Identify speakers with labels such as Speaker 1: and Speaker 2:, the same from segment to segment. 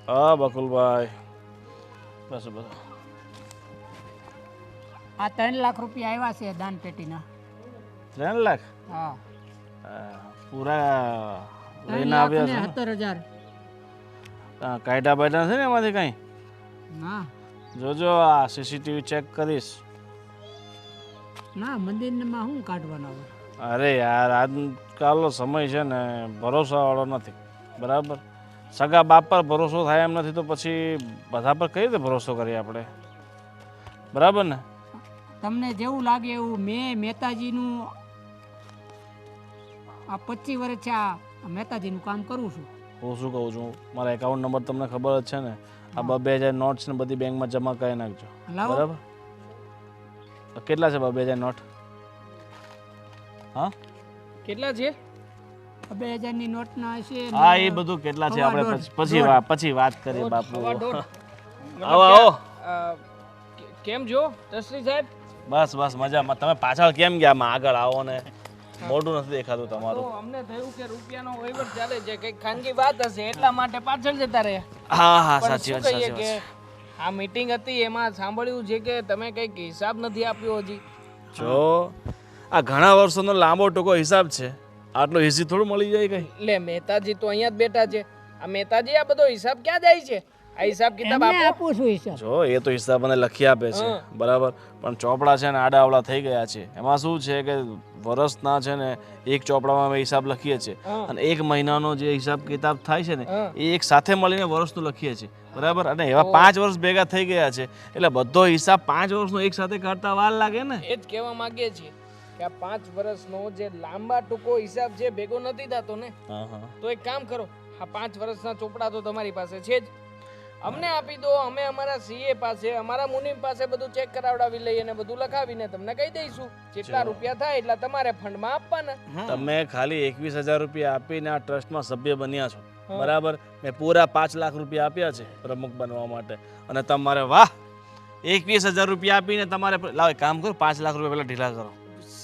Speaker 1: હા બકુલભાઈ, બસ બસ.
Speaker 2: આ 3 લાખ રૂપિયા આવ્યા છે દાન પેટીના.
Speaker 1: 3 લાખ?
Speaker 2: હા,
Speaker 1: પૂરા
Speaker 2: 3
Speaker 1: લઈને
Speaker 2: લાખ
Speaker 1: આવ્યા
Speaker 2: ને
Speaker 1: છો?
Speaker 2: 17,000.
Speaker 1: કાયદા બાયદા છે ને એમાંથી કંઈ?
Speaker 2: ના
Speaker 1: જોજો, આ સીસીટીવી ચેક કરીશ.
Speaker 2: ના, મંદિરમાં શું કાઢવાના હોય?
Speaker 1: અરે યાર, આજકાલનો સમય છે ને ભરોસાવાળો નથી, બરાબર? સગા બાપ પર ભરોસો થાય એમ નથી, તો પછી બધા પર કઈ રીતે ભરોસો કરીએ આપણે, બરાબર ને?
Speaker 2: તમને જેવું લાગે એવું. મેં મહેતાજીનું આ 25 વર્ષથી આ મહેતાજીનું કામ કરું છું.
Speaker 1: હું શું કહું છું, મારા એકાઉન્ટ નંબર તમને ખબર જ છે ને. આ 2,000 નોટ્સ ને બધી બેંકમાં જમા કરી નાખજો,
Speaker 2: લાવો.
Speaker 1: બરાબર? કેટલા છે 2,000 નોટ? હા,
Speaker 2: કેટલા છે? 2,000 ની નોટના હશે.
Speaker 1: હા, એ બધું કેટલા છે આપણે પછી વાત કરીએ બાપુ.
Speaker 2: સવા દોઢ.
Speaker 1: આવો આવો.
Speaker 2: કેમ છો ટ્રસ્ટી સાહેબ?
Speaker 1: બસ બસ મજામાં. તમે પાછળ કેમ ગયા? આમાં આગળ આવો ને. મોઢું નથી દેખાતું
Speaker 2: તો
Speaker 1: તમારું.
Speaker 2: અમને થયું કે રૂપિયાનો વહીવટ ચાલે છે, કઈક ખાનગી વાત હશે એટલા માટે પાછળ જતા રહ્યા.
Speaker 1: હા હા,
Speaker 2: પણ
Speaker 1: સાચી
Speaker 2: શું
Speaker 1: વાત,
Speaker 2: કહીએ
Speaker 1: સાચી
Speaker 2: કે
Speaker 1: વાત.
Speaker 2: આ મીટિંગ હતી એમાં સાંભળ્યું છે કે તમે કઈક હિસાબ નથી આપ્યો હજી.
Speaker 1: જો આ ઘણા વર્ષોનો લાંબો ટૂંકો હિસાબ છે, આટલો ઈઝી થોડું મળી જાય કઈ.
Speaker 2: લે, મહેતાજી તો અહીંયા જ બેઠા છે. આ મહેતાજી આ બધો હિસાબ ક્યાં જાય છે? આ હિસાબ કિતાબ આપો.
Speaker 1: જો એ તો હિસાબ મને લખી આપે છે, બરાબર, પણ ચોપડા છે ને આડાઅવળા થઈ ગયા છે. એમાં શું છે કે વર્ષના છે ને એક ચોપડામાં અમે હિસાબ લખીએ છીએ અને એક મહિનાનો જે હિસાબ કિતાબ થાય છે ને એ એક સાથે મળીને વર્ષનું લખીએ છીએ, બરાબર? અને એવા 5 વર્ષ ભેગા થઈ ગયા છે, એટલે બધો હિસાબ 5 વર્ષનો એક સાથે કાઢતા વાર લાગે ને.
Speaker 2: એ જ કહેવા માંગીએ છીએ કે આ 5 વર્ષનો જે લાંબા ટૂંકો હિસાબ છે ભેગો નથી થતો ને.
Speaker 1: હા હા,
Speaker 2: તો એક કામ કરો, આ 5 વર્ષના ચોપડા તો તમારી પાસે છે જ, અમને આપી દો. અમે અમારા સીએ પાસે, અમારા મુનિમ પાસે બધું ચેક કરાવડાવી લઈએ અને બધું લખાવીને તમને કહી દઈશું. જેટલા રૂપિયા થાય એટલા તમારે ફંડમાં આપવાના.
Speaker 1: તમે ખાલી 21,000 રૂપિયા આપીને આ ટ્રસ્ટમાં સભ્ય બન્યા છો, બરાબર? મેં પૂરા 5 લાખ રૂપિયા આપ્યા છે પ્રમુખ બનવા માટે, અને તમારે વાહ 21,000 રૂપિયા આપીને તમારે લાવ એક કામ કરો, 5 લાખ રૂપિયા પેલા ઢીલા કરો.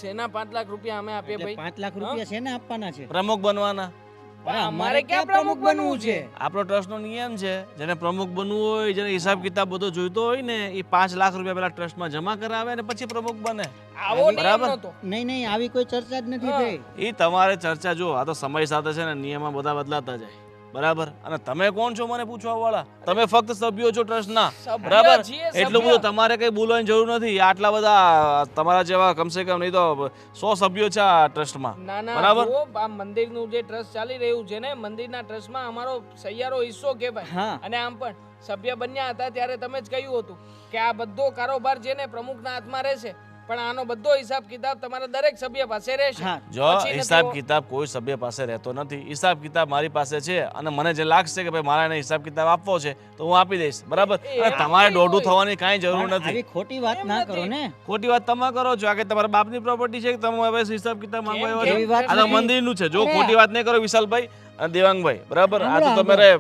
Speaker 2: સેના 5 લાખ રૂપિયા અમે આપીએ ભાઈ?
Speaker 3: 5 લાખ રૂપિયા શેને આપવાના છે?
Speaker 1: પ્રમુખ બનવાના.
Speaker 2: અમારે ક્યાં પ્રમુખ બનવું છે?
Speaker 1: આપણો ટ્રસ્ટનો નિયમ છે, જેને પ્રમુખ બનવું હોય, જેને હિસાબ કિતાબ બધો જોઈતો હોય ને, એ 5 લાખ રૂપિયા પેલા ટ્રસ્ટમાં જમા કરાવે અને પછી પ્રમુખ બને.
Speaker 2: આવો નિયમ
Speaker 1: બરાબર.
Speaker 2: નતો.
Speaker 3: નહીં, આવી કોઈ ચર્ચા જ નથી થઈ.
Speaker 1: એ તમારે ચર્ચા જો, આ તો સમય સાથે છે ને નિયમો બધા બદલાતા જાય, બરાબર? અને તમે કોણ છો મને પૂછવા વાળા? તમે ફક્ત સભ્યો છો ટ્રસ્ટના,
Speaker 2: સભ્ય
Speaker 1: બરાબર?
Speaker 2: છીએ,
Speaker 1: એટલું
Speaker 2: સભ્ય.
Speaker 1: બધું તમારે કઈ બોલવાની જરૂર નથી. આટલા બધા તમારા જેવા કમસે કમ નહીં તો 100 સભ્યો છે આ ટ્રસ્ટમાં,
Speaker 2: ના ના,
Speaker 1: બરાબર?
Speaker 2: જુઓ, આ મંદિરનું જે ટ્રસ્ટ ચાલી રહ્યું છે ને, મંદિરના ટ્રસ્ટમાં અમારો સહિયારો હિસ્સો કહેવાય.
Speaker 3: હા.
Speaker 2: અને આમ પણ સભ્ય બન્યા હતા ત્યારે તમે જ કહ્યું હતું કે આ બધો કારોબાર છે ને પ્રમુખના હાથમાં રહેશે, પણ આનો બધો હિસાબ કિતાબ તમારા દરેક સભ્ય પાસે રહેશે.
Speaker 3: હા.
Speaker 1: જો
Speaker 2: પછી નથી
Speaker 1: હિસાબ કિતાબ કોઈ સભ્ય પાસે રહેતો નથી. હિસાબ કિતાબ મારી પાસે છે, અને મને જે લાગશે કે ભાઈ મારા એને હિસાબ કિતાબ આપવો છે તો હું આપી દઈશ, બરાબર? અને તમારે દોઢું થવાની કાંઈ જરૂર
Speaker 3: પણ
Speaker 1: નથી.
Speaker 3: આવી ખોટી વાત ના કરો ને.
Speaker 1: ખોટી વાત તમે કરો છો. આ કે તમારા બાપની પ્રોપર્ટી છે કે તમે હવે હિસાબ કિતાબ માંગવા આવ્યા
Speaker 3: એવી
Speaker 1: છો?
Speaker 3: વાત
Speaker 1: આ તો
Speaker 3: નથી.
Speaker 1: મંદિરનું છે. જો ખોટી વાત નહીં કરો વિશાલભાઈ અને દેવાંગભાઈ, બરાબર? આ તો તમારે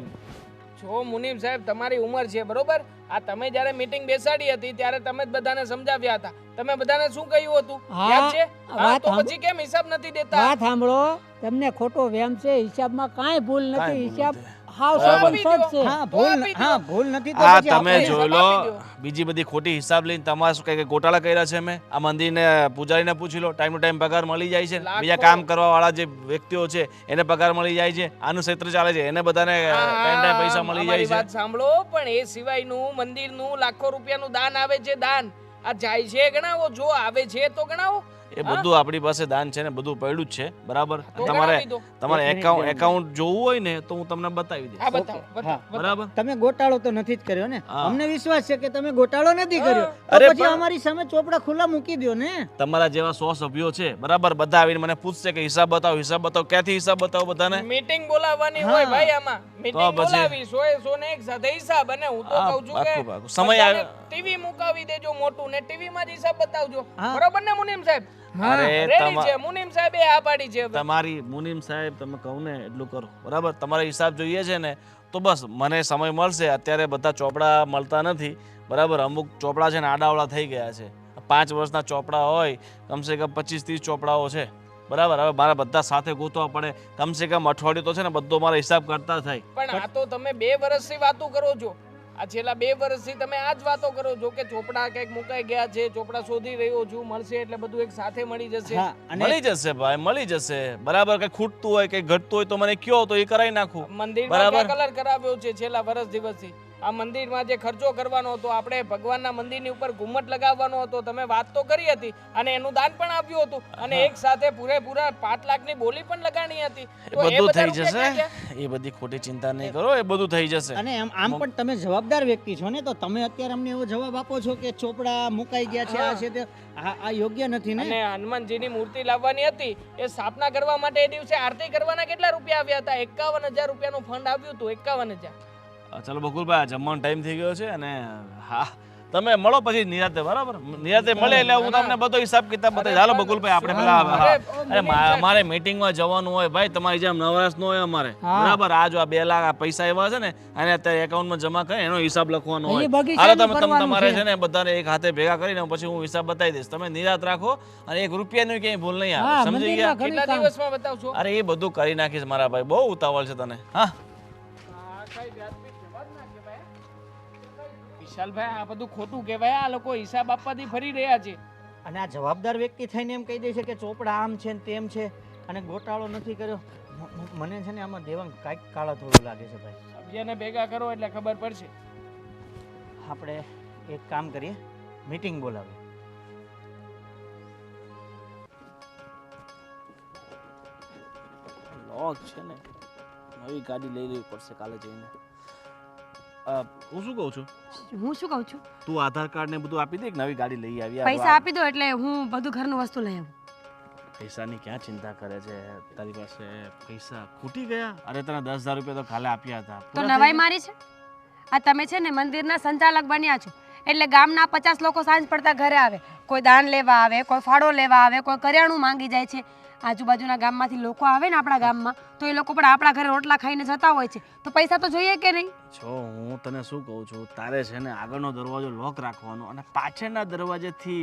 Speaker 2: જો મુનીમ સાહેબ, તમારી ઉંમર છે, બરોબર? આ તમે જ્યારે મીટિંગ બેસાડી હતી ત્યારે તમે જ બધાને સમજાવ્યા હતા. તમે બધાને શું કહ્યું હતું યાદ છે? હા, તો પછી કેમ હિસાબ નથી દેતા?
Speaker 4: વાત સાંભળો, તમને ખોટો વહેમ છે. હિસાબમાં કાંઈ ભૂલ નથી.
Speaker 1: કાંઈ ભૂલ
Speaker 4: હિસાબ
Speaker 1: નથી.
Speaker 4: હાવ
Speaker 1: બરાબર.
Speaker 4: સચ છે.
Speaker 3: હા,
Speaker 2: આપી દો.
Speaker 3: ભૂલ નથી તો
Speaker 1: આ
Speaker 3: પછી
Speaker 1: તમે
Speaker 3: આપણે-
Speaker 1: જોઈ
Speaker 2: હિસાબ
Speaker 1: લો,
Speaker 2: આપી દો.
Speaker 1: બીજી બધી ખોટી હિસાબ લઈને તમારે શું કઈ ગોટાળા કર્યા છે? મેં આ મંદિરને પૂજારીને પૂછી લો, ટાઈમ ટુ ટાઈમ પગાર મળી જાય છે.
Speaker 2: લાખો.
Speaker 1: બીજા કામ કરવા વાળા જે વ્યક્તિઓ છે એને પગાર મળી જાય છે. આનું ક્ષેત્ર ચાલે છે એને બધાને ટાઈમ ટાઈમ પૈસા મળી જાય
Speaker 2: અમારી
Speaker 1: છે.
Speaker 2: વાત સાંભળો, પણ એ સિવાયનું મંદિરનું લાખો રૂપિયાનું દાન આવે છે. દાન આ જાય છે ગણાવો, જો આવે છે તો ગણાવો.
Speaker 1: એ બધું આપણી પાસે દાન છે ને બધું પડ્યું જ છે, બરાબર?
Speaker 2: તો
Speaker 1: તમારે
Speaker 2: ગણાવી દો.
Speaker 1: તમારે
Speaker 3: એક મિનિટ
Speaker 1: એકાઉન્ટ જોવું હોય ને તો હું તમને બતાવી દઈશ,
Speaker 2: આ બતાવો,
Speaker 3: હા.
Speaker 2: બતાવો.
Speaker 1: બરાબર?
Speaker 3: તમે ગોટાળો તો નથી જ કર્યો ને.
Speaker 1: હા.
Speaker 3: અમને વિશ્વાસ છે કે તમે ગોટાળો નથી કર્યો.
Speaker 1: અરે
Speaker 3: તો પછી
Speaker 1: પણ-
Speaker 3: અમારી સામે ચોપડા ખુલ્લા મૂકી દો ને.
Speaker 1: તમારા જેવા 100 સભ્યો છે, બરાબર? બધા આવીને મને પૂછશે કે હિસાબ બતાવો, હિસાબ બતાવો. ક્યાંથી હિસાબ બતાવો બધાને?
Speaker 2: મીટિંગ બોલાવવાની
Speaker 3: હા.
Speaker 2: હોય ભાઈ, આમાં મીટિંગ
Speaker 1: પછી?
Speaker 2: બોલાવી 100 ને એક સાથે હિસાબ. અને હું તો
Speaker 1: હા,
Speaker 2: કહું છું
Speaker 1: પાક્કું,
Speaker 2: કે
Speaker 1: પાક્કું. સમય આવે.
Speaker 2: ટીવી મુકાવી દેજો મોટું, ને ટીવી માં જ હિસાબ બતાવજો.
Speaker 3: હા.
Speaker 2: બરોબર ને મુનીમ સાહેબ?
Speaker 1: અરે
Speaker 2: રેડી છે. મુનીમ સાહેબે આ પાડી છે.
Speaker 1: તમારી મુનીમ સાહેબ, તમે કહું ને એટલું કરો, બરાબર? તમારે હિસાબ જોઈએ છે ને તો બસ મને સમય મળશે. અત્યારે બધા ચોપડા મળતા નથી, બરાબર? અમુક ચોપડા છે ને આડાવડા થઈ ગયા છે. 5 વર્ષના ચોપડા હોય, કમસે કમ 25-30 ચોપડાઓ છે, બરાબર. હવે મારે બધા સાથે ગોતવા પડે, કમસે કમ અઠવાડિયું તો છે ને બધો મારો હિસાબ કરતા થાય.
Speaker 2: પણ આ તો તમે 2 વર્ષથી વાતો કરો છો. આ છેલ્લા 2 વર્ષથી તમે આ જ વાતો કરો છો કે ચોપડા કંઈક મુકાઈ ગયા છે, ચોપડા શોધી રહ્યો છું, મળશે એટલે બધું એક સાથે મળી જશે.
Speaker 3: હા અને
Speaker 1: મળી જશે ભાઈ, મળી જશે. બરાબર. કઈ ખૂટતું હોય કઈ ઘટતું હોય તો મને કયો તો એ કરાવી નાખું.
Speaker 2: મંદિરમાં
Speaker 1: બરાબર.
Speaker 2: ક્યાં કલર કરાવ્યો છે છેલ્લા વર્ષ દિવસથી? આ મંદિરમાં જે ખર્ચો કરવાનો હતો, આપણે ભગવાનના મંદિરની ઉપર ઘુમ્મટ લગાવવાનો હતો, તમે વાત તો કરી હતી અને એનું દાન પણ આપ્યું હતું અને એક સાથે પૂરેપૂરા 5 લાખની બોલી પણ લગાણી હતી.
Speaker 1: એ
Speaker 2: તો
Speaker 1: બધું
Speaker 2: બધા
Speaker 1: થઈ
Speaker 2: રૂપિયા
Speaker 1: જશે.
Speaker 2: ક્યાં ગયા?
Speaker 1: એ બધી ખોટી ચિંતા નહીં કરો, એ બધું થઈ જશે.
Speaker 3: અને આમ પણ તમે જવાબદાર વ્યક્તિ છો ને, તો તમે અત્યારે અમને એવો જવાબ આપો છો કે ચોપડા મુકાઈ ગયા છે, આ છે તે. આ યોગ્ય નથી ને.
Speaker 2: અને હનુમાનજીની મૂર્તિ લાવવાની હતી, એ સ્થાપના કરવા માટે એ દિવસે આરતી કરવાના કેટલા રૂપિયા આવ્યા હતા? 51,000 રૂપિયાનું ફંડ આવ્યું હતું. 51,000.
Speaker 1: ચાલો બકુલભાઈ, આ જમવાનો ટાઈમ થઈ ગયો છે અને હા તમે મળો પછી નિરાતે. બરાબર. નિરાતે મળે એટલે હું તમને બધો હિસાબ કિતાબ બતાવીશ. હાલો બકુલભાઈ, આપણે પેલા મારે મીટિંગમાં જવાનું હોય ભાઈ, તમારી જેમ નવરાશ ન હોય અમારે. બરાબર. આ જો આ 2 લાખ પૈસા એવા છે ને, અને અત્યારે એકાઉન્ટમાં જમા કરે એનો હિસાબ લખવાનો હોય. હાલો તમે તમારે છે ને બધાને એક હાથે ભેગા કરીને પછી હું હિસાબ બતાવી દઈશ. તમે નિરાત રાખો અને 1 રૂપિયાની ક્યાંય ભૂલ નહીં આવે. સમજી ગયા?
Speaker 2: કેટલા દિવસમાં બતાવશો?
Speaker 1: અરે એ બધું કરી નાખીશ મારા ભાઈ, બહુ ઉતાવળ છે તને. હા
Speaker 2: વિશાલભાઈ, આ બધું ખોટું કહેવાય. આ લોકો હિસાબ આપવાથી ફરી રહ્યા છે.
Speaker 3: અને આ જવાબદાર વ્યક્તિ થઈને એમ કહી દે છે કે ચોપડા આમ છે ને તેમ છે અને ગોટાળો નથી કર્યો. મને છે ને આમાં દેવાંગ કાંઈક કાળા થોડું લાગે છે ભાઈ.
Speaker 2: સભ્યને ભેગા કરો એટલે ખબર પડશે.
Speaker 3: આપણે એક કામ કરીએ, મીટિંગ બોલાવીએ.
Speaker 1: લોક છે ને, નવી ગાડી લઈ લેવી પડશે કાલે જઈને. હું શું કહું છું,
Speaker 5: હું શું કહું છું?
Speaker 1: તું આધાર કાર્ડ ને બધું આપી દે, એક નવી ગાડી લઈ આવી.
Speaker 5: પૈસા આપી દો એટલે હું બધું ઘરનું વસ્તુ લઈ આવું.
Speaker 1: પૈસાની ક્યાં ચિંતા કરે છે? તારી પાસે પૈસા ખૂટી ગયા? અરે તને 10,000 રૂપિયા તો કાલે આપ્યા હતા.
Speaker 5: તો નવાઈ મારી છે? આ તમે છે ને મંદિરના સંચાલક બન્યા છો એટલે ગામના 50 લોકો સાંજ પડતા ઘરે આવે. કોઈ દાન લેવા આવે, કોઈ ફાળો લેવા આવે, કોઈ કરિયાણું માંગી જાય છે. આજુબાજુના ગામમાંથી લોકો આવે ને આપણા ગામમાં, તો એ લોકો પણ આપણા ઘરે રોટલા ખાઈને જતા હોય છે. તો પૈસા તો જોઈએ કે નહીં?
Speaker 1: જો હું તને શું કહું છું, તારે છે ને આગળનો દરવાજો લોક રાખવાનો અને પાછળના દરવાજેથી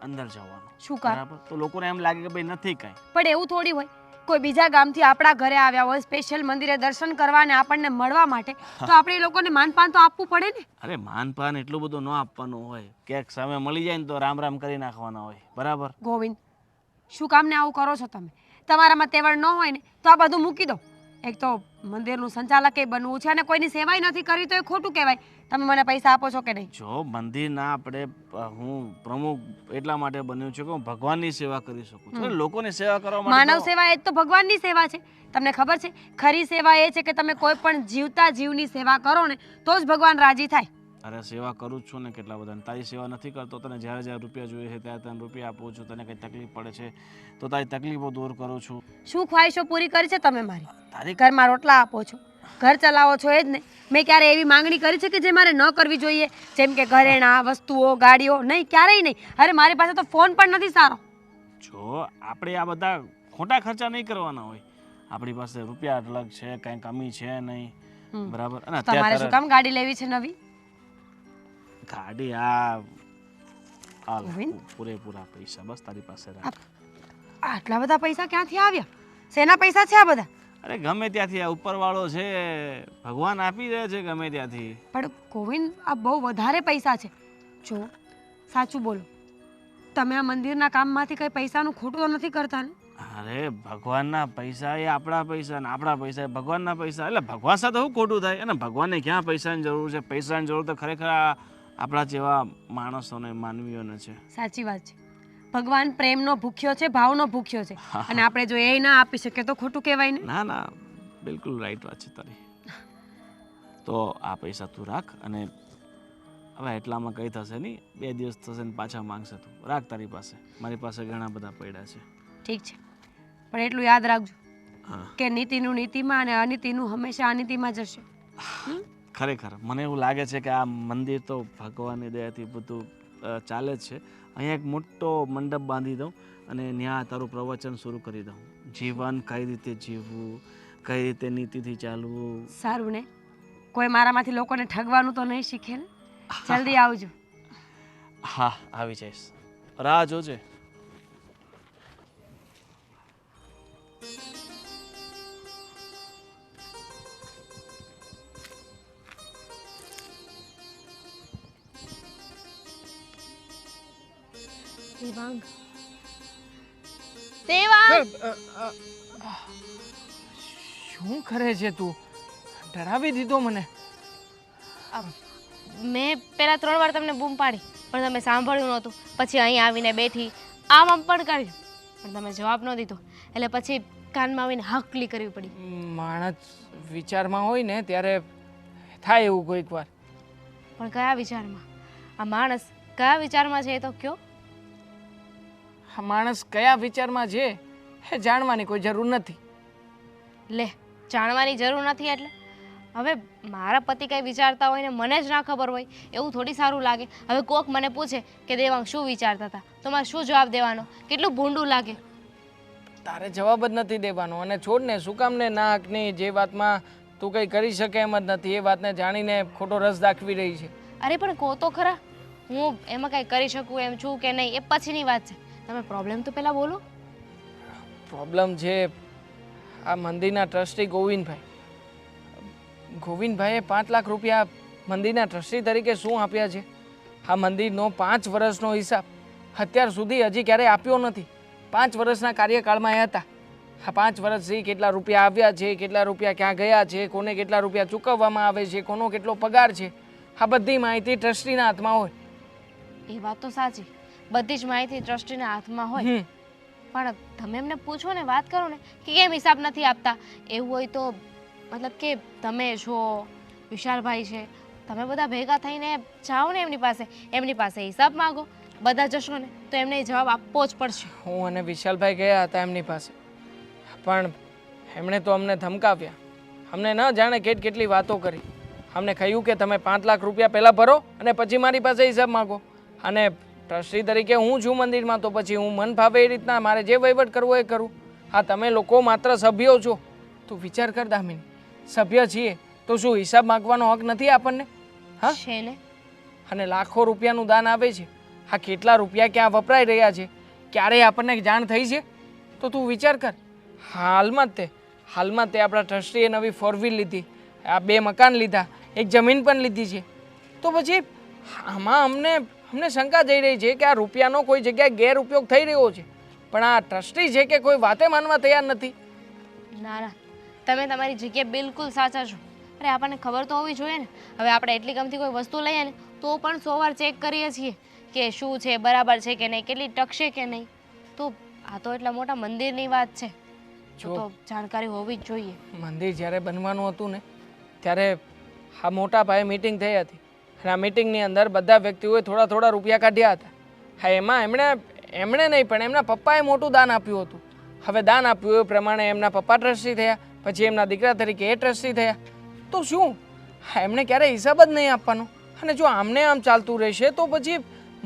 Speaker 1: અંદર જવાનું.
Speaker 5: શું કર?
Speaker 1: બરાબર. તો લોકોને એમ લાગે કે ભાઈ નથી કાંઈ.
Speaker 5: પણ એવું થોડી હોય, કોઈ બીજા ગામથી આપણા ઘરે આવ્યા હોય સ્પેશિયલ મંદિરે દર્શન કરવા અને આપણને મળવા માટે, તો આપણે એ લોકોને માનપાન તો આપવું પડે ને.
Speaker 1: અરે માનપાન એટલું બધું ન આપવાનું હોય, ક્યાંક સામે મળી જાય ને તો રામ રામ કરી નાખવાના હોય. બરાબર.
Speaker 5: ગોવિંદ, શું કામને આવું કરો છો તમે? તમારામાં તેવડ ન હોય ને તો આ બધું મૂકી દો. એક તો મંદિરનું સંચાલકે બનવું છે અને કોઈની સેવાય નથી કરવી તો એ ખોટું કહેવાય. તમે મને પૈસા આપો છો કે નહીં?
Speaker 1: જો મંદિરના આપણે હું પ્રમુખ એટલા માટે બન્યો છું કે હું ભગવાનની સેવા કરી શકું છું. લોકોની સેવા કરવા માટે
Speaker 5: માનવ સેવા એ જ તો ભગવાનની સેવા છે. તમને ખબર છે, ખરી સેવા એ છે કે તમે કોઈ પણ જીવતા જીવની સેવા કરો ને તો જ ભગવાન રાજી થાય.
Speaker 1: અરે સેવા કરું જ છું ને કેટલા બધા. તારી સેવા નથી કરતો, તને જ્યારે જ્યારે રૂપિયા જોઈએ છે ત્યારે તને રૂપિયા આપું છું. તને કંઈ તકલીફ પડે છે તો તારી તકલીફો દૂર કરું છું.
Speaker 5: શું ખ્વાહિશો પૂરી કરી છે તમે મારી?
Speaker 1: તારી
Speaker 5: ઘરમાં રોટલા આપો છો, ઘર ચલાવો છો, એ જ ને. મેં ક્યારે એવી માંગણી કરી છે કે જે મારે ન કરવી જોઈએ? જેમ કે ઘરેણાં, વસ્તુઓ, ગાડીઓ? નહીં, ક્યારેય નહીં. અરે મારી પાસે તો ફોન પણ નથી સારો.
Speaker 1: જો આપણે આ બધા ખોટા ખર્ચા નહીં કરવાના હોય. આપણી પાસે રૂપિયા અલગ છે, કાંઈ કમી છે નહીં. બરાબર. અને
Speaker 5: તમારે શું કામ ગાડી લેવી છે નવી?
Speaker 1: ગાડી આ
Speaker 5: ગોવિંદ?
Speaker 1: પૂરેપૂરા પૈસા બસ તારી પાસે રાખ.
Speaker 5: આટલા બધા પૈસા ક્યાંથી આવ્યા? શેના પૈસા છે આ બધા?
Speaker 1: અરે ગમે ત્યાંથી આ ઉપરવાળો છે, ભગવાન આપી દે છે ગમે ત્યાંથી.
Speaker 5: પણ ગોવિંદ, આ બહુ વધારે પૈસા છે. જો સાચું બોલો, તમે આ મંદિરના કામમાંથી કઈ પૈસાનું ખોટું તો નથી કરતા ને?
Speaker 1: અરે ભગવાનના પૈસા એ આપણા પૈસા ને આપણા પૈસા એ ભગવાનના પૈસા. એટલે ભગવાન સાથે શું ખોટું થાય? અને ભગવાનને ક્યાં પૈસાની જરૂર છે? પૈસાની જરૂર તો ખરેખર આપણા જેવા માણસોને, માનવીઓને છે.
Speaker 5: સાચી વાત છે. ભગવાન પ્રેમનો ભૂખ્યો છે, ભાવનો ભૂખ્યો છે. અને આપણે જો એ ના આપી શકીએ તો ખોટું કહેવાય ને?
Speaker 1: ના ના, બિલકુલ રાઈટ વાત છે તારી. તો આ પૈસા તું રાખ અને હવે એટલામાં કંઈ થશે નહીં. 2 દિવસ થશે ને પાછા માંગશે તું. રાખ તારી પાસે. મારી પાસે ઘણા બધા પડ્યા છે.
Speaker 5: ઠીક છે, પણ એટલું યાદ રાખજો
Speaker 1: હા.
Speaker 5: કે નીતિનું નીતિમાં અને અનીતિનું હંમેશા અનીતિમાં જશે.
Speaker 1: ખરેખર મને એવું લાગે છે કે આ મંદિર તો ભગવાનની દયાથી બધું ચાલે જ છે. અહીંયા એક મોટો મંડપ બાંધી દઉં અને ત્યાં તારું પ્રવચન શરૂ કરી દઉં. જીવન કઈ રીતે જીવવું, કઈ રીતે નીતિથી ચાલવું.
Speaker 5: સારું ને, કોઈ મારામાંથી લોકોને ઠગવાનું તો નહીં શીખે ને? જલ્દી આવજો.
Speaker 1: હા આવી જઈશ, રાહ જોજે.
Speaker 5: દેવાંગ દેવાંગ
Speaker 2: શું કરે છે તું? ડરાવી દીધો મને.
Speaker 5: મેં પહેલા 3 વાર તમને બૂમ પાડી પણ તમે સાંભળ્યું નહોતું. પછી અહીં આવીને બેઠી આમ પણ કર્યું પણ તમે જવાબ ન દીધો એટલે પછી કાનમાં આવીને હકલી કરવી પડી.
Speaker 2: માણસ વિચારમાં હોય ને ત્યારે થાય એવું કોઈક વાર.
Speaker 5: પણ કયા વિચારમાં? આ માણસ કયા વિચારમાં છે એ તો કયો.
Speaker 2: આ માણસ કયા વિચારમાં છે એ જાણવાની કોઈ જરૂર નથી.
Speaker 5: લે જાણવાની જરૂર નથી એટલે હવે મારા પતિ કંઈ વિચારતા હોય ને મને જ ના ખબર હોય એવું થોડી સારું લાગે. હવે કોક મને પૂછે કે દેવાંગ શું વિચારતા હતા તો મારે શું જવાબ દેવાનો? કેટલું ભૂંડું લાગે.
Speaker 2: તારે જવાબ જ નથી દેવાનો અને છોડ ને શું કામ ને ના હકની જે વાતમાં તું કંઈ કરી શકે એમ જ નથી એ વાતને જાણીને ખોટો રસ દાખવી રહી છે.
Speaker 5: અરે પણ કહો તો ખરા હું એમાં કંઈ કરી શકું એમ છું કે નહીં એ પછીની વાત છે. તમે પ્રોબ્લેમ તો પહેલાં બોલો.
Speaker 2: પ્રોબ્લેમ છે આ મંદિરના ટ્રસ્ટી ગોવિંદભાઈએ 5 લાખ રૂપિયા મંદિરના ટ્રસ્ટી તરીકે શું આપ્યા છે? આ મંદિરનો 5 વર્ષનો હિસાબ અત્યાર સુધી હજી ક્યારેય આપ્યો નથી. 5 વર્ષના કાર્યકાળમાં એ હતા. આ 5 વર્ષથી કેટલા રૂપિયા આવ્યા છે, કેટલા રૂપિયા ક્યાં ગયા છે, કોને કેટલા રૂપિયા ચૂકવવામાં આવે છે, કોનો કેટલો પગાર છે, આ બધી માહિતી ટ્રસ્ટીના હાથમાં હોય.
Speaker 5: એ વાત તો સાચી, બધી જ માહિતી ટ્રસ્ટીના હાથમાં હોય. પણ તમે એમને પૂછો ને વાત કરો ને કે કેમ હિસાબ નથી આપતા. એવું હોય તો મતલબ કે તમે છો વિશાલભાઈ છે તમે બધા ભેગા થઈને જાઓ ને એમની પાસે હિસાબ માંગો. બધા જશો ને તો એમને જવાબ આપવો જ પડશે.
Speaker 2: હું અને વિશાલભાઈ ગયા હતા એમની પાસે પણ એમણે તો અમને ધમકાવ્યા. અમને ન જાણે કેટલી વાતો કરી. અમને કહ્યું કે તમે 5 લાખ રૂપિયા પહેલાં ભરો અને પછી મારી પાસે હિસાબ માંગો. અને ટ્રસ્ટી તરીકે હું છું મંદિરમાં તો પછી હું મન ભાવે એ રીતના મારે જે વહીવટ કરવો એ કરું. હા તમે લોકો માત્ર સભ્યો છો. તું વિચાર કર દામિની, સભ્ય છીએ તો શું હિસાબ માંગવાનો હક નથી આપણને? હા
Speaker 5: છે ને.
Speaker 2: અને લાખો રૂપિયાનું દાન આવે છે. આ કેટલા રૂપિયા ક્યાં વપરાઈ રહ્યા છે ક્યારેય આપણને જાણ થઈ છે? તો તું વિચાર કર. હાલમાં તે આપણા ટ્રસ્ટીએ નવી 4 વ્હીલ લીધી, આ 2 મકાન લીધા, એક જમીન પણ લીધી છે. તો પછી આમાં અમને શંકા જઈ રહી છે કે આ રૂપિયાનો કોઈ જગ્યાએ ગેરઉપયોગ થઈ રહ્યો છે. પણ આ ટ્રસ્ટી છે કે કોઈ વાતે માનવા તૈયાર નથી.
Speaker 5: ના ના તમે તમારી જગ્યાએ બિલકુલ સાચા છો. અરે આપણને ખબર તો હોવી જોઈએ ને. હવે આપણે એટલી ગમતી કોઈ વસ્તુ લઈએ ને તો પણ 100 વાર ચેક કરીએ છીએ કે શું છે, બરાબર છે કે નહીં, કેટલી ટકશે કે નહીં. તો આ તો એટલા મોટા મંદિરની વાત છે તો જાણકારી હોવી જ જોઈએ.
Speaker 2: મંદિર જ્યારે બનવાનું હતું ને ત્યારે આ મોટા પાયે મીટિંગ થઈ હતી અને આ મીટિંગની અંદર બધા વ્યક્તિઓએ થોડા રૂપિયા કાઢ્યા હતા. હા એમાં એમણે નહીં પણ એમના પપ્પાએ મોટું દાન આપ્યું હતું. હવે દાન આપ્યું એ પ્રમાણે એમના પપ્પા ટ્રસ્ટી થયા, પછી એમના દીકરા તરીકે એ ટ્રસ્ટી થયા. તો શું એમણે ક્યારેય હિસાબ જ નહીં આપવાનો? અને જો આમને આમ ચાલતું રહેશે તો પછી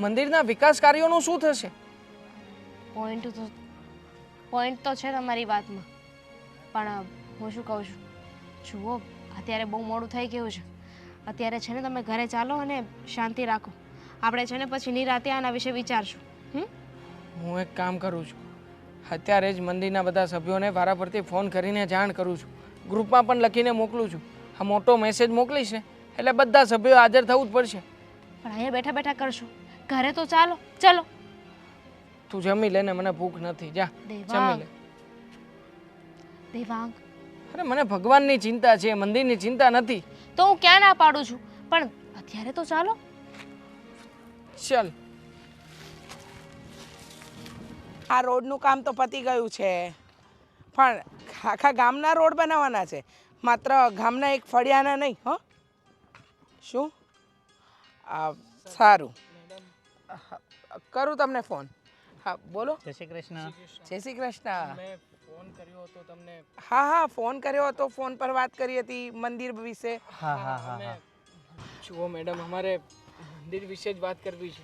Speaker 2: મંદિરના વિકાસ કાર્યોનું શું થશે?
Speaker 5: પોઈન્ટ તો છે તમારી વાતમાં પણ હું શું કહું છું જુઓ અત્યારે બહુ મોડું થઈ ગયું છે. અત્યારે છે ને તમે ઘરે ચાલો અને શાંતિ રાખો. આપણે છે ને પછી નિરાતે આના વિશે વિચારશું.
Speaker 2: હું એક કામ કરું છું, અત્યારે જ મંદિરના બધા સભ્યોને વારાફરતી ફોન કરીને જાણ કરું છું, ગ્રુપમાં પણ લખીને મોકલું છું. આ મોટો મેસેજ મોકલીશ ને એટલે બધા સભ્યો હાજર થવું જ પડશે.
Speaker 5: પણ અહીંયા બેઠા બેઠા કરશું, ઘરે તો ચાલો. ચલો
Speaker 2: તું જમી લે ને, મને ભૂખ નથી. જા જમી લે.
Speaker 5: દેવાંગ
Speaker 2: અરે મને ભગવાનની ચિંતા છે, મંદિરની ચિંતા નથી.
Speaker 5: તો હું ક્યાં ના પાડું છું પણ અત્યારે તો ચાલો.
Speaker 2: ચાલ.
Speaker 6: આ રોડનું કામ તો પતી ગયું છે પણ આખા ગામના રોડ બનાવવાના છે, માત્ર ગામના એક ફળિયાના નહીં. હો શું? સારું, કરું તમને ફોન. હા બોલો.
Speaker 3: જય શ્રી કૃષ્ણ.
Speaker 6: જય શ્રી કૃષ્ણ.
Speaker 2: મેં ફોન કર્યો હતો તમને.
Speaker 6: હા ફોન કર્યો હતો, ફોન પર વાત કરી હતી મંદિર વિશે.
Speaker 3: હા.
Speaker 2: જુઓ મેડમ, અમારે મંદિર વિશે જ વાત કરવી છે.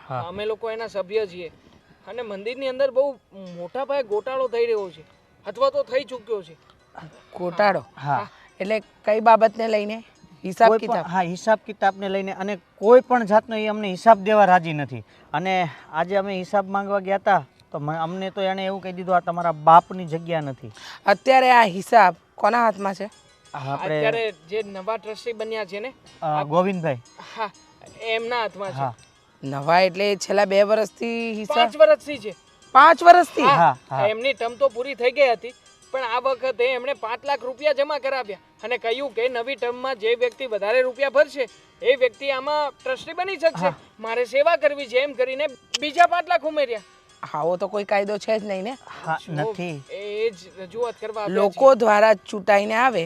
Speaker 3: હા.
Speaker 2: અમે લોકો એના સભ્ય છીએ અને મંદિરની અંદર બહુ મોટા પાયે ગોટાળો થઈ રહ્યો છે અથવા તો થઈ ચૂક્યો છે.
Speaker 6: ગોટાળો?
Speaker 3: હા.
Speaker 6: એટલે કઈ બાબતને લઈને? હિસાબ
Speaker 3: કોઈ
Speaker 6: કિતાબ?
Speaker 3: પણ, હા, હિસાબ કિતાબને લઈને અને કોઈ પણ જાતનો એ અમને હિસાબ દેવા રાજી નથી. અને આજે અમે હિસાબ માંગવા ગયા હતા તો અમને તો એણે એવું કહી દીધું આ તમારા બાપની જગ્યા નથી.
Speaker 6: અત્યારે આ હિસાબ કોના હાથમાં છે?
Speaker 3: આપણે
Speaker 2: અત્યારે જે નવા ટ્રસ્ટી બન્યા છે ને
Speaker 3: ગોવિંદભાઈ.
Speaker 2: હા એમના હાથમાં છે.
Speaker 3: હા.
Speaker 6: નવા એટલે છેલ્લા 2 વર્ષથી હિસાબ
Speaker 2: 5 વર્ષથી છે
Speaker 6: 5 વર્ષથી
Speaker 3: હા, હા.
Speaker 2: એમની ટર્મ તો પૂરી થઈ ગઈ હતી પણ આ વખતે એમણે 5 લાખ રૂપિયા જમા કરાવ્યા અને કહ્યું કે નવી ટર્મમાં જે વ્યક્તિ વધારે રૂપિયા ભરશે એ વ્યક્તિ આમાં ટ્રસ્ટી બની શકશે મારે સેવા કરવી છે એમ કરીને બીજા 5 લાખ ઉમેર્યા
Speaker 6: આવો તો કોઈ કાયદો છે જ નહીં ને
Speaker 3: હા નથી.
Speaker 2: એ જ રજૂઆત કરવા આવ્યા
Speaker 6: લોકો દ્વારા ચૂંટાઈને આવે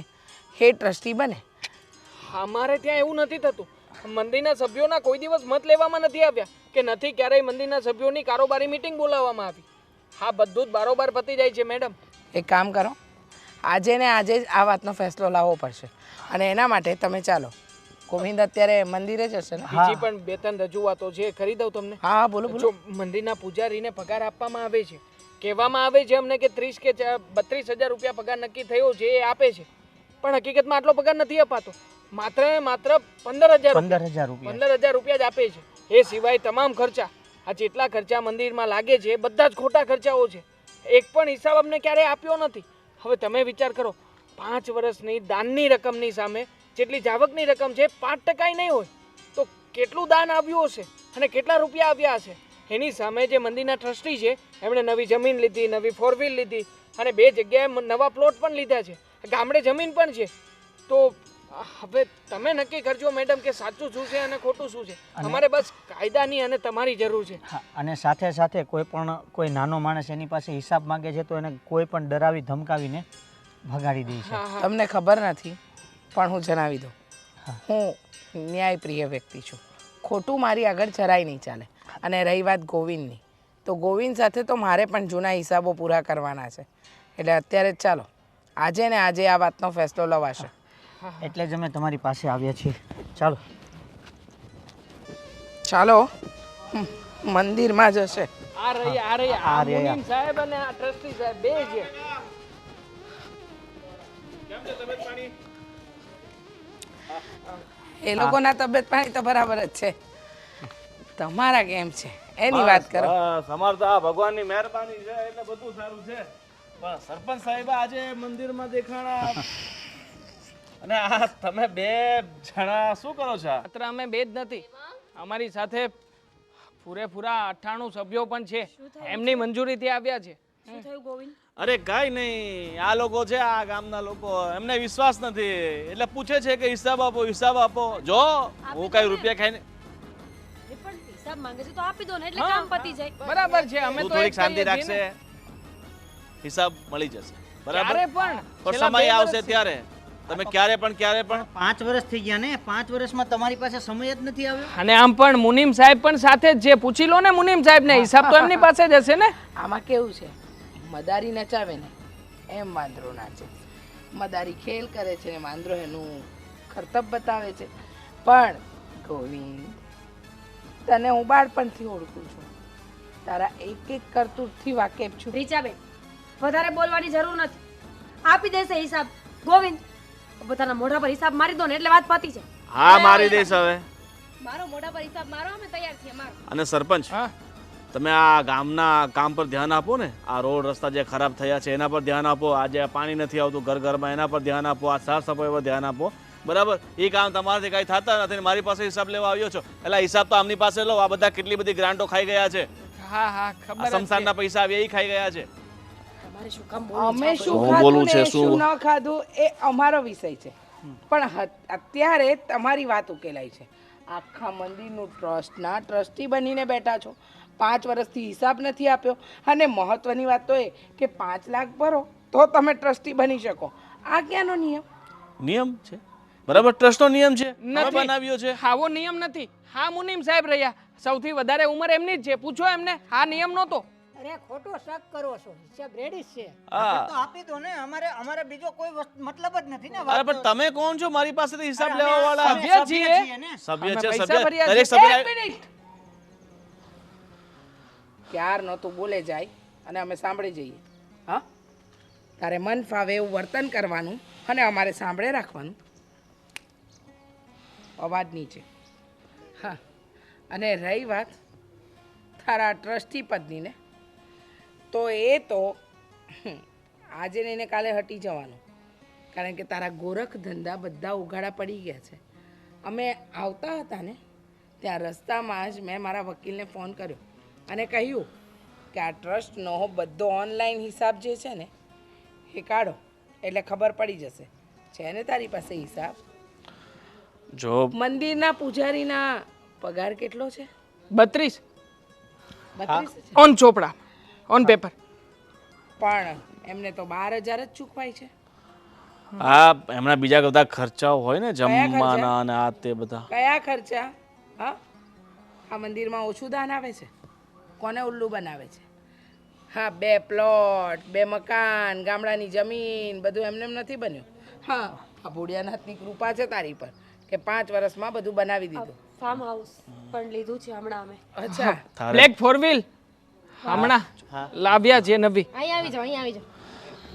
Speaker 6: એ ટ્રસ્ટી બને
Speaker 2: છીએ. અમારે ત્યાં એવું નથી થતું મંદિરના સભ્યોના કોઈ દિવસ મત લેવામાં નથી આવ્યા કે નથી ક્યારેય મંદિરના સભ્યોની કારોબારી મીટિંગ બોલાવવામાં આવી હા બધું જ બારોબાર પતી જાય છે મેડમ
Speaker 6: એક કામ કરો આજે ને આજે જ આ વાતનો ફેસલો લાવવો પડશે અને એના માટે તમે ચાલો ગોવિંદ અત્યારે મંદિરે જ હશે ને
Speaker 2: બીજી પણ 2-3 રજૂઆતો છે કરી દઉં તમને
Speaker 6: હા હા બોલો બોલો
Speaker 2: જો મંદિરના પૂજારીને પગાર આપવામાં આવે છે કહેવામાં આવે છે અમને કે 30 કે 32,000 રૂપિયા પગાર નક્કી થયો છે એ આપે છે પણ હકીકતમાં આટલો પગાર નથી અપાતો માત્ર ને માત્ર 15,000 રૂપિયા
Speaker 3: 15,000 રૂપિયા
Speaker 2: 15,000 રૂપિયા જ આપે છે એ સિવાય તમામ ખર્ચા આ જેટલા ખર્ચા મંદિરમાં લાગે છે એ બધા જ ખોટા ખર્ચાઓ છે એક પણ હિસાબ અમને ક્યારેય આપ્યો નથી હવે તમે વિચાર કરો 5 વર્ષની દાનની રકમની સામે જેટલી જાવકની રકમ છે 5% નહીં હોય તો કેટલું દાન આવ્યું હશે અને કેટલા રૂપિયા આવ્યા હશે એની સામે જે મંદિરના ટ્રસ્ટી છે એમણે નવી જમીન લીધી નવી 4 વ્હીલ લીધી અને 2 જગ્યાએ નવા પ્લોટ પણ લીધા છે ગામડે જમીન પણ છે તો હવે તમે નક્કી કરજો મેડમ કે સાચું શું છે અને ખોટું શું છે અમારે બસ કાયદાની અને તમારી જરૂર છે
Speaker 3: હા, અને સાથે સાથે કોઈ નાનો માણસ એની પાસે હિસાબ માંગે છે તો એને કોઈ પણ ડરાવી ધમકાવીને ભગાડી દે છે.
Speaker 6: તમને ખબર નથી પણ હું જણાવી દઉં હું ન્યાયપ્રિય વ્યક્તિ છું ખોટું મારી આગળ જરાય નહીં ચાલે અને રહી વાત ગોવિંદની તો ગોવિંદ સાથે તો મારે પણ જૂના હિસાબો પૂરા કરવાના છે એટલે અત્યારે જ ચાલો આજે ને આજે આ વાતનો ફેસલો લવાશે
Speaker 3: એટલે જ અમે તમારી પાસે આવ્યા છીએ. ચાલો
Speaker 6: ચાલો મંદિરમાં જ હશે
Speaker 2: આ મુનીમ સાહેબ અને આ ટ્રસ્ટી સાહેબ બે છે
Speaker 6: એ લોકોના તબિયત પાણી તો બરાબર જ છે તમારા કેમ છે એની વાત કરો
Speaker 1: બસ અમારે તો આ ભગવાનની મહેરબાની છે એટલે બધું સારું છે પણ સરપંચ સાહેબ આજે મંદિરમાં દેખાણા અને આ તમે 2 જણા શું કરો છો
Speaker 2: માત્ર અમે બે જ નથી અમારી સાથે પૂરેપૂરા 98 સભ્યો પણ છે એમની મંજૂરીથી આવ્યા છે
Speaker 5: શું થયું ગોવિંદ
Speaker 1: અરે કાંઈ નહીં આ લોકો છે આ ગામના લોકો એમને વિશ્વાસ નથી એટલે પૂછે છે કે હિસાબ આપો જો હું કઈ રૂપિયા ખાઈને
Speaker 5: એ પણ હિસાબ માંગે છે તો આપી દો ને એટલે કામ પતી જાય
Speaker 2: બરાબર છે અમે
Speaker 1: તું
Speaker 2: તો
Speaker 1: થોડીક
Speaker 2: એક
Speaker 1: શાંતિ
Speaker 2: કહીએ છીએ ને.
Speaker 1: રાખશે હિસાબ મળી જશે
Speaker 2: ક્યારે
Speaker 1: બરાબર
Speaker 2: પણ
Speaker 1: તો
Speaker 2: છેલ્લા બે
Speaker 1: સમય આવશે
Speaker 2: વર્ષથી.
Speaker 1: ત્યારે તમે ક્યારે પણ
Speaker 3: 5 વર્ષ થઈ ગયા ને 5 વર્ષમાં તમારી પાસે સમય જ નથી આવ્યો.
Speaker 2: અને આમ પણ મુનીમ સાહેબ પણ સાથે જ છે પૂછી લો ને મુનીમ સાહેબ ને હિસાબ તો એમની પાસે જ હશે ને
Speaker 6: આમાં કેવું છે મદારી નચાવે ને એમ વાંદરો નાચે મદારી ખેલ કરે છે ને વાંદરો એનું કરતબ બતાવે છે પણ ગોવિંદ તને હું બાળપણથી ઓળખું છું તારા એક કરતૂતથી વાકેફ છું
Speaker 5: રીચાબેન વધારે બોલવાની જરૂર નથી આપી દેશે હિસાબ ગોવિંદ પોતાના મોઢા પર હિસાબ મારી દો ને એટલે વાત પતી છે
Speaker 1: હા મારી દઈશ હવે
Speaker 5: મારો મોઢા પર હિસાબ મારો અમે તૈયાર છીએ મારો
Speaker 1: અને સરપંચ
Speaker 2: હા
Speaker 1: તમે આ ગામના કામ પર ધ્યાન આપો ને આ રોડ રસ્તા જે ખરાબ થયા છે એના પર ધ્યાન આપો આજે આ પાણી નથી આવતું ઘરમાં એના પર ધ્યાન આપો આ સાફ સફાઈ પર ધ્યાન આપો બરાબર એ કામ તમારાથી કાંઈ થતા નથી ને મારી પાસે હિસાબ લેવા આવ્યો છો એટલે હિસાબ તો આમની પાસે લો આ બધા કેટલી બધી ગ્રાન્ટો ખાઈ ગયા છે
Speaker 2: હા હા ખબર
Speaker 1: આ
Speaker 2: જ છે.
Speaker 1: શમશાનના પૈસા આવ્યા એ ખાઈ ગયા છે
Speaker 5: તમારે શું કામ
Speaker 6: અમે શું
Speaker 1: હું
Speaker 6: ખાધું
Speaker 1: બોલું
Speaker 6: ને
Speaker 1: છે,
Speaker 6: શું ન ખાધું એ અમારો વિષય છે પણ અત્યારે તમારી વાત ઉકેલાઈ છે આખા મંદિરનું ટ્રસ્ટના ટ્રસ્ટી બનીને બેઠા છો 5 વર્ષથી હિસાબ નથી આપ્યો અને મહત્વની વાત તો એ કે 5 લાખ ભરો તો તમે ટ્રસ્ટી બની શકો આ ક્યાંનો નિયમ
Speaker 1: નિયમ છે બરાબર ટ્રસ્ટનો નિયમ છે અમે
Speaker 2: નથી.
Speaker 1: બનાવ્યો છે
Speaker 2: આવો નિયમ નથી હા મુનીમ સાહેબ રહ્યા સૌથી વધારે ઉંમર એમની જ છે પૂછો એમને આ નિયમ નહોતો
Speaker 4: અરે ખોટો શક કરો છો હિસાબ રેડી જ છે
Speaker 1: હા
Speaker 3: તો આપી દો ને અમારે બીજો કોઈ મતલબ જ નથી ને
Speaker 1: અરે પણ તમે કોણ છો મારી પાસેથી હિસાબ લેવા વાળા
Speaker 2: સભ્ય છીએ.
Speaker 3: ને
Speaker 1: સભ્ય
Speaker 2: અમે
Speaker 1: છે
Speaker 2: પૈસા
Speaker 1: સભ્ય
Speaker 2: ભર્યા
Speaker 1: દરેક
Speaker 2: છે.
Speaker 1: સભ્ય
Speaker 2: એક મિનિટ
Speaker 6: ક્યાર નહોતું બોલે જાય અને અમે સાંભળી જઈએ હા તારે મન ફાવે એવું વર્તન કરવાનું અને અમારે સાંભળે રાખવાનું અવાજ નીચે હા અને રહી વાત તારા ટ્રસ્ટી પદની ને તો એ તો આજે ને એને કાલે હટી જવાનું કારણ કે તારા ગોરખ ધંધા બધા ઉઘાડા પડી ગયા છે અમે આવતા હતા ને ત્યાં રસ્તામાં જ મેં મારા વકીલને ફોન કર્યો અને કહ્યું કે આ ટ્રસ્ટનો બધો ઓનલાઈન હિસાબ જે છે ને એ કાઢો એટલે ખબર પડી જશે છે ને તારી પાસે હિસાબ?
Speaker 1: જો
Speaker 6: મંદિરના પૂજારીના પગાર કેટલો છે?
Speaker 2: 32
Speaker 6: 32 છે.
Speaker 2: On Chopra on paper.
Speaker 6: પણ એમને તો 12,000 જ ચૂકવાય છે.
Speaker 1: આ એમના બીજા બધા ખર્ચાઓ હોય ને
Speaker 6: ખર્ચા?
Speaker 1: જમવાના અને આ તે બધા.
Speaker 6: કયા ખર્ચા? હા, આ મંદિરમાં ઓછું દાન આવે છે? કોને ઉલ્લુ બનાવે છે? હા, 2 પ્લોટ, 2 મકાન, ગામડાની જમીન બધું એમને એમ નથી બન્યું. હા, આ ભોળિયાનાથની કૃપા છે તારી પર કે 5 વર્ષમાં બધું બનાવી દીધું.
Speaker 5: ફાર્મ હાઉસ પણ લીધું છે હમણાં અમે.
Speaker 6: અચ્છા,
Speaker 1: તારે
Speaker 2: બ્લેક 4 વ્હીલ હમણાં લાવ્યા છે નવી.
Speaker 5: અહીં આવી જાઓ, અહીં આવી જાઓ.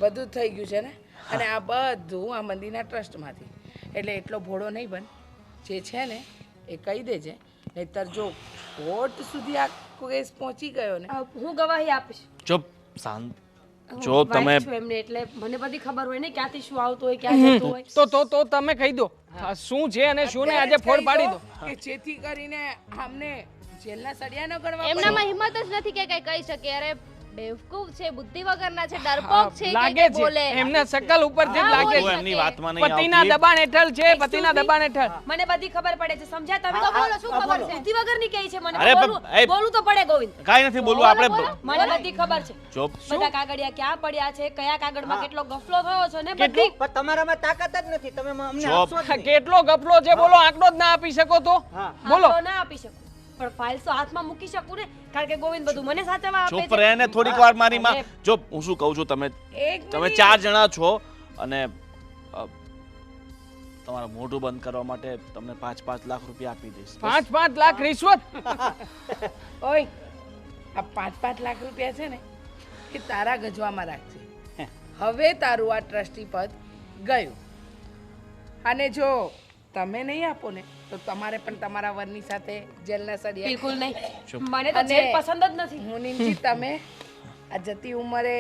Speaker 6: બધું જ થઈ ગયું છે ને. અને આ બધું આ મંદિરના ટ્રસ્ટમાંથી. એટલે એટલો ભોળો નહીં બન. જે છે ને એ કહી દેજે, નહીતર જો કોર્ટ સુધી આ કેસ પહોંચી ગયો ને.
Speaker 5: હું ગવાહી આપીશ.
Speaker 1: ચૂપ શાંત.
Speaker 5: હું
Speaker 1: જો
Speaker 5: wife
Speaker 1: તમે
Speaker 5: છું એમને, એટલે મને બધી ખબર હોય ને ક્યાંથી શું આવતું હોય, ક્યાં જતું હોય.
Speaker 2: તો તમે કહી દો આ શું છે અને શું ને આજે ફોડ પાડી દો.
Speaker 6: કે જેથી કરીને આમને જેલના સળિયા ન ગણવા પડે.
Speaker 7: એમનામાં હિંમત જ નથી કે કઈ કહી શકે. અરે બેવકૂફ છે, બુદ્ધિ વગરના છે, ડરપોક છે કે
Speaker 2: લાગે
Speaker 7: કઈ
Speaker 2: છે
Speaker 7: બોલે.
Speaker 2: એમને શકલ ઉપરથી જ લાગે
Speaker 1: તું
Speaker 2: છે
Speaker 1: એમની વાતમાં નહીં
Speaker 2: પતિના
Speaker 1: આવતી.
Speaker 2: દબાણ હેઠળ છે, પતિના દબાણ હેઠળ.
Speaker 5: મને બધી ખબર પડે છે, સમજ્યા તમે?
Speaker 7: તો બોલો, શું ખબર છે?
Speaker 5: બુદ્ધિ વગરની કહે છે મને.
Speaker 1: અરે
Speaker 5: બોલવું
Speaker 1: પણ, એ-
Speaker 5: બોલવું તો પડે ગોવિંદ.
Speaker 1: કાંઈ નથી બોલવું આપણે.
Speaker 5: મને બધી ખબર છે.
Speaker 1: ચૂપ.
Speaker 5: બધા કાગળિયા ક્યાં પડ્યા છે, કયા કાગળમાં કેટલો ગફલો થયો છે ને બધી.
Speaker 3: પણ તમારામાં તાકાત જ નથી, તમે અમને
Speaker 1: જોબ.
Speaker 3: આપશો જ નહીં.
Speaker 2: કેટલો ગફલો છે બોલો, આંકડો જ ના આપી શકો તો
Speaker 3: હા.
Speaker 2: બોલો.
Speaker 5: આંકડો ના આપી શકું, પણ ફાઇલ તો હાથમાં મૂકી શકું ને, કારણ કે ગોવિંદ બધું મને સાચવવા આપે
Speaker 1: ચૂપ
Speaker 5: છે.
Speaker 1: રહે ને થોડીક વાર મારી માં. જો હું શું કહું છું, તમે
Speaker 6: એક
Speaker 1: તમે
Speaker 6: મિનિટ.
Speaker 1: 4 જણા છો અને તમારું મોઢું બંધ કરવા માટે તમને 5-5 લાખ રૂપિયા આપી દઈશ.
Speaker 2: 5 લાખ રિશ્વત.
Speaker 6: ઓય, આ 5 લાખ રૂપિયા છે ને એ તારા ગજવામાં રાખજે. હવે તારું આ ટ્રસ્ટી પદ ગયું. અને જો તમે નહીં આપો ને તો તમારે પણ તમારા વરની સાથે જેલના સળિયા.
Speaker 5: બિલકુલ નહીં.
Speaker 1: ચૂપ.
Speaker 5: મને તો
Speaker 6: અને-
Speaker 5: જેલ પસંદ જ નથી.
Speaker 6: મુનિમજી, તમે આ જતી ઉંમરે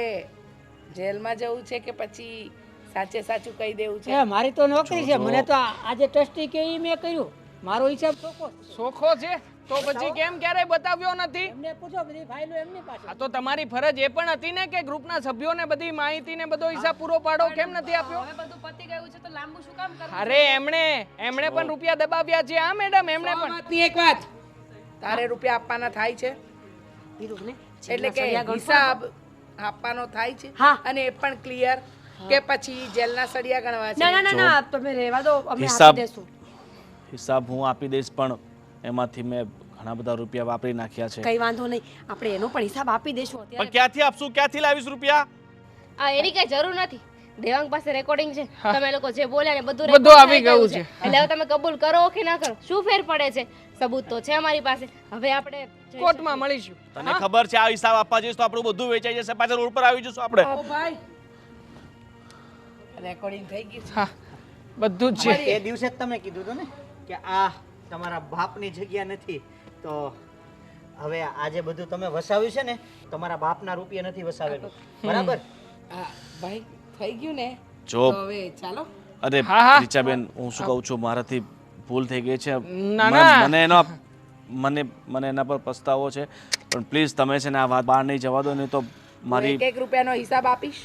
Speaker 6: જેલમાં જવું છે કે પછી સાચે સાચું કહી દેવું છે?
Speaker 4: એ મારી તો નોકરી છે, મને તો આજે ટ્રસ્ટી કે ઈ મેં કર્યું. મારો હિસાબ ચોખ્ખો છે.
Speaker 2: સોખો છે તો પછી કેમ ક્યારેય બતાવ્યો નથી?
Speaker 4: એમને પૂછો, બધી ફાઇલો એમની પાસે.
Speaker 2: આ તો તમારી ફરજ એ પણ હતી ને કે ગ્રુપના સભ્યોને બધી માહિતી ને બધો હિસાબ પૂરો પાડો. કેમ નથી આપ્યો?
Speaker 5: હવે બધું પતી ગયું છે તો લાંબુ શું કામ કરવું?
Speaker 2: અરે એમણે પણ રૂપિયા દબાવ્યા છે. હા મેડમ, એમણે પણ.
Speaker 6: વાતની એક વાત, તારે રૂપિયા આપવાના થાય છે
Speaker 5: કીધું ને,
Speaker 6: એટલે કે
Speaker 5: સળિયા ગણવા
Speaker 6: હિસાબ આપવાનો થાય છે
Speaker 5: હા.
Speaker 6: અને એ પણ ક્લિયર કે પછી જેલના સળિયા ગણવા છે?
Speaker 5: ના ના ના ના, તમે રહેવા દો, અમે
Speaker 1: હિસાબ-
Speaker 5: આપી દેશું.
Speaker 1: હિસાબ હું આપી દઈશ, પણ એમાંથી મેં ઘણા બધા રૂપિયા વાપરી નાખ્યા છે.
Speaker 5: કઈ વાંધો નહીં, આપણે એનો પણ હિસાબ આપી દેશું
Speaker 1: પણ
Speaker 5: અત્યારે.
Speaker 1: ક્યાંથી આપશું? ક્યાંથી લાવીશ રૂપિયા?
Speaker 7: આ એની કઈ જરૂર નથી. દેવાંગ પાસે રેકોર્ડિંગ છે, તમે લોકો જે બોલ્યા ને બધું
Speaker 2: બધું
Speaker 7: record
Speaker 2: આવી
Speaker 7: થઈ ગયું
Speaker 2: ગયું છે.
Speaker 7: એટલે હવે તમે કબૂલ કરો કે ના કરો, શું ફેર પડે છે? સબૂત તો છે અમારી પાસે. હવે આપણે જઈ
Speaker 2: કોર્ટમાં મળીશું.
Speaker 1: તને ખબર છે આ હિસાબ આપવા જઈશ તો આપણું બધું વેચાઈ જશે, પાછળ રોડ પર આવી જશું આપણે.
Speaker 6: ઓ ભાઈ, રેકોર્ડિંગ થઈ ગઈ છે.
Speaker 2: હા, બધું જ છે.
Speaker 3: એ દિવસે જ તમે કીધું હતું ને કે આ તમારા બાપની જગ્યા નથી, તો હવે આજે બધું તમે વસાવ્યું છે ને, તમારા બાપના રૂપિયા નથી વસાવેલું, બરાબર?
Speaker 6: હા ભાઈ, થઈ ગયું ને?
Speaker 1: જો
Speaker 6: તો હવે ચાલો.
Speaker 1: અરે
Speaker 2: હા, હા.
Speaker 1: રીચાબેન, હું શું કહું છું, મારાથી ભૂલ થઈ ગઈ છે.
Speaker 2: ના, ના.
Speaker 1: મને એના પર પસ્તાવો છે, પણ પ્લીઝ તમે છે ને આ વાત બહાર નહીં જવા દો, નહીં તો મારી.
Speaker 6: એક રૂપિયાનો હિસાબ આપીશ.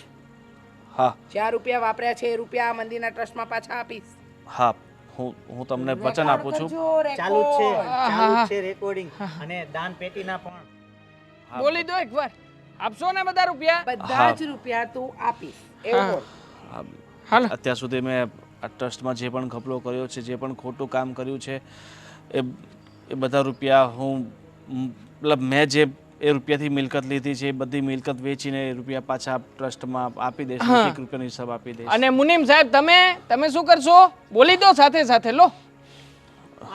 Speaker 1: હા
Speaker 6: જ્યાં રૂપિયા વાપર્યા છે એ રૂપિયા આ મંદિરના ટ્રસ્ટમાં પાછા આપીશ.
Speaker 1: હા, હું તમને વચન આપું છું.
Speaker 6: કરજો,
Speaker 3: ચાલુ જ છે,
Speaker 6: record.
Speaker 3: ચાલુ જ છે રેકોર્ડિંગ, અને દાન પેટીના પણ.
Speaker 1: હા.
Speaker 2: બોલી દો એકવાર. આપશો ને બધા રૂપિયા?
Speaker 6: બધા
Speaker 1: હા.
Speaker 6: જ રૂપિયા તું આપીશ એવું
Speaker 2: હા.
Speaker 6: બોલ.
Speaker 1: હા,
Speaker 2: હાલો.
Speaker 1: અત્યાર સુધી મેં આ ટ્રસ્ટમાં જે પણ ઘપલો કર્યો છે, જે પણ ખોટું કામ કર્યું છે, એ બધા રૂપિયા હું મતલબ મેં જે એ રૂપિયાથી મિલકત લીધી છે એ બધી મિલકત વેચીને એ રૂપિયા પાછા ટ્રસ્ટમાં આપી દઈશ.
Speaker 2: હા.
Speaker 1: 1 રૂપિયાનો હિસાબ આપી દઈશ.
Speaker 2: અને મુનિમ સાહેબ તમે શું કરશો? બોલી દો સાથે સાથે. લો.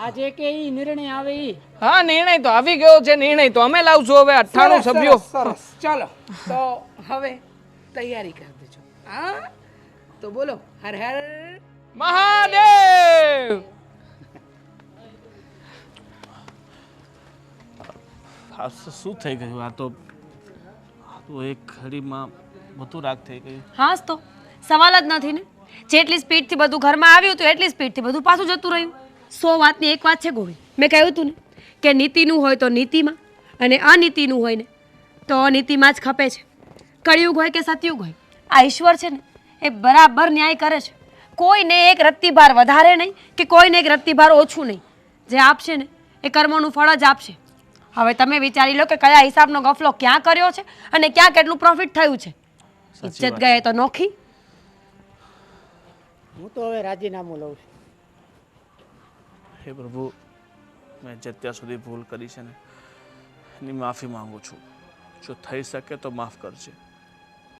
Speaker 4: આજે કે ઈ નિર્ણય આવે ઈ.
Speaker 2: હા, નિર્ણય તો આવી ગયો છે. નિર્ણય તો અમે લાવશું હવે 98
Speaker 6: સરસ,
Speaker 2: સભ્યો.
Speaker 6: સરસ, સરસ. ચાલો તો હવે તૈયારી કરી દેજો. હા, તો બોલો હર હર.
Speaker 2: મહાદેવ.
Speaker 1: શું થઈ ગયું? આ તો એક ઘડીમાં બધું રાગ થઈ ગયું.
Speaker 5: હા જ તો સવાલ જ નથી ને. જેટલી સ્પીડથી બધું ઘરમાં આવ્યું હતું એટલી સ્પીડથી બધું પાછું જતું રહ્યું. 100 વાતની એક વાત છે ગોવિંદ, મેં કહ્યું હતું ને કે નીતિનું હોય તો નીતિમાં અને અનીતિનું હોય ને તો અનીતિમાં જ ખપે છે. કળિયુગ હોય કે સતયુગ હોય, આ ઈશ્વર છે ને એ બરાબર ન્યાય કરે છે. કોઈને એક રત્તીભાર વધારે નહીં કે કોઈને એક રત્તીભાર ઓછું નહીં. જે આપશે ને એ કર્મોનું ફળ જ આપશે. હવે તમે વિચારી લો કે કયા હિસાબનો ગફલો ક્યાં કર્યો છે અને ક્યાં કેટલું પ્રોફિટ થયું છે. ઇજ્જત ગયે તો નોખી.
Speaker 4: હું તો હવે રાજીનામું લઉં છું.
Speaker 1: હે પ્રભુ, મેં જે અત્યાર સુધી ભૂલ કરી છે ને એની માફી માંગુ છું. જો થઈ શકે તો માફ કરજે.